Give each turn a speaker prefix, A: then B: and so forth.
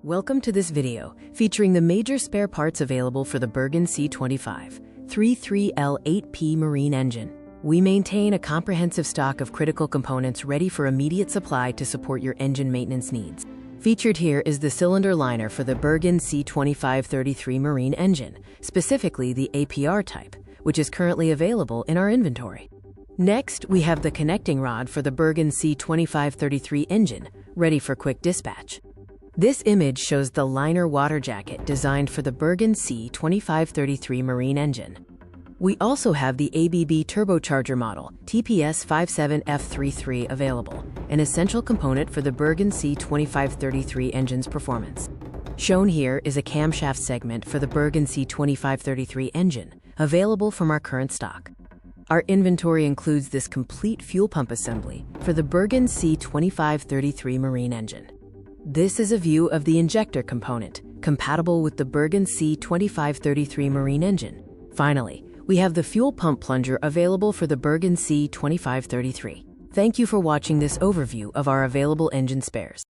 A: Welcome to this video featuring the major spare parts available for the Bergen C25 33L8P marine engine. We maintain a comprehensive stock of critical components ready for immediate supply to support your engine maintenance needs. Featured here is the cylinder liner for the Bergen C25 33 marine engine, specifically the APR type, which is currently available in our inventory. Next, we have the connecting rod for the Bergen C25 33 engine, ready for quick dispatch. This image shows the liner water jacket designed for the Bergen C25 33 marine engine. We also have the ABB Turbocharger model TPS57F33 available, an essential component for the Bergen C25 33 engine's performance. Shown here is a camshaft segment for the Bergen C25 33 engine, available from our current stock. Our inventory includes this complete fuel pump assembly for the Bergen C25 33 marine engine. This is a view of the injector component, compatible with the Bergen C25 33 marine engine. Finally, we have the fuel pump plunger available for the Bergen C25 33. Thank you for watching this overview of our available engine spares.